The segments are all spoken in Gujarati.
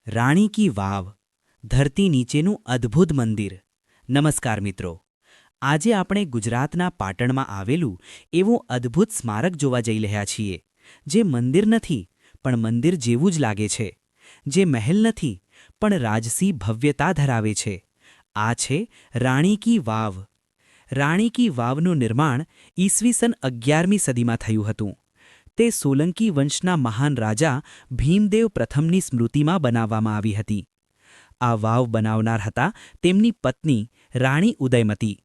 રાણી કી વાવ, ધરતી નીચેનું અદ્ભુત મંદિર. નમસ્કાર મિત્રો, આજે આપણે ગુજરાતના પાટણમાં આવેલું એવું અદ્ભુત સ્મારક જોવા જઈ રહ્યા છીએ, જે મંદિર નથી પણ મંદિર જેવું જ લાગે છે, જે મહેલ નથી પણ રાજસી ભવ્યતા ધરાવે છે. આ છે રાણી કી વાવ. રાણી કી વાવનું નિર્માણ ઈસવીસન 11મી સદીમાં થયું હતું. તે સોલંકી વંશના મહાન રાજા ભીમદેવ પ્રથમની સ્મૃતિમાં બનાવવામાં આવી હતી. આ વાવ બનાવનાર હતા તેમની પત્ની રાણી ઉદયમતી.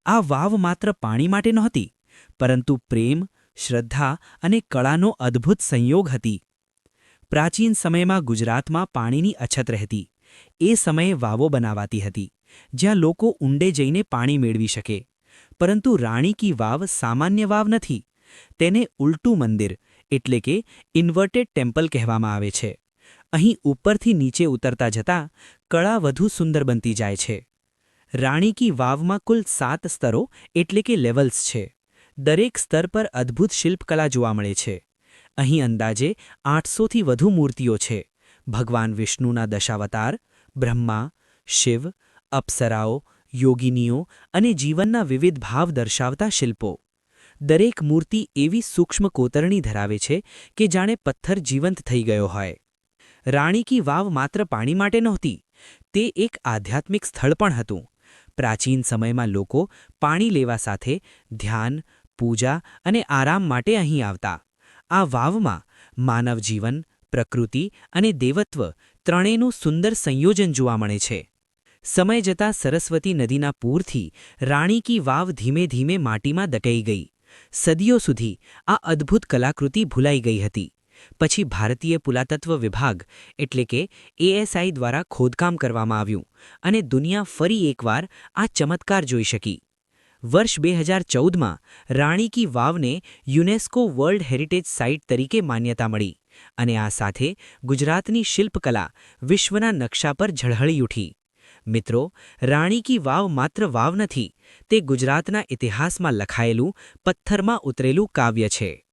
આ વાવ માત્ર પાણી માટે નહોતી, પરંતુ પ્રેમ, શ્રદ્ધા અને કળાનો અદ્ભુત સંયોગ હતી. પ્રાચીન સમયમાં ગુજરાતમાં પાણીની અછત રહેતી. એ સમયે વાવો બનાવાતી હતી, જ્યાં લોકો ઊંડે જઈને પાણી મેળવી શકે. પરંતુ રાણી કી વાવ સામાન્ય વાવ નથી. તેને ઉલટું મંદિર એટલે કે ઇન્વર્ટેડ ટેમ્પલ કહેવામાં આવે છે. અહીં ઉપરથી નીચે ઉતરતા જતાં કળા વધુ સુંદર બનતી જાય છે. રાણી કી વાવમાં કુલ 7 સ્તરો એટલે કે લેવલ્સ છે. દરેક સ્તર પર અદ્ભુત શિલ્પકલા જોવા મળે છે. અહીં અંદાજે 800થી વધુ મૂર્તિઓ છે. ભગવાન વિષ્ણુના દશાવતાર, બ્રહ્મા, શિવ, અપ્સરાઓ, યોગિનીઓ અને જીવનના વિવિધ ભાવ દર્શાવતા શિલ્પો. દરેક મૂર્તિ એવી સૂક્ષ્મ કોતરણી ધરાવે છે કે જાણે પથ્થર જીવંત થઈ ગયો હોય. રાણી કી વાવ માત્ર પાણી માટે નહોતી, તે એક આધ્યાત્મિક સ્થળ પણ હતું. પ્રાચીન સમયમાં લોકો પાણી લેવા સાથે ધ્યાન, પૂજા અને આરામ માટે અહીં આવતા. આ વાવમાં માનવ જીવન, પ્રકૃતિ અને દેવત્વ ત્રણેયનું સુંદર સંયોજન જોવા મળે છે. સમય જતાં સરસ્વતી નદીના પૂરથી રાણી કી વાવ ધીમે ધીમે માટીમાં દટાઈ ગઈ. સદીઓ સુધી આ અદ્ભુત કલાકૃતિ ભૂલાઈ ગઈ હતી. પછી ભારતીય પુરાતત્વ વિભાગ એટલે કે ASI દ્વારા ખોદકામ કરવામાં આવ્યું અને દુનિયા ફરી એકવાર આ ચમત્કાર જોઈ શકી. વર્ષ 2014માં Rani ki વાવને UNESCO world heritage site તરીકે માન્યતા મળી અને આ સાથે ગુજરાતની શિલ્પકલા વિશ્વના નકશા પર ઝળહળી ઉઠી. મિત્રો, રાણી કી વાવ માત્ર વાવ નથી, તે ગુજરાતના ઇતિહાસમાં લખાયેલું, પથ્થરમાં ઉતરેલું કાવ્ય છે.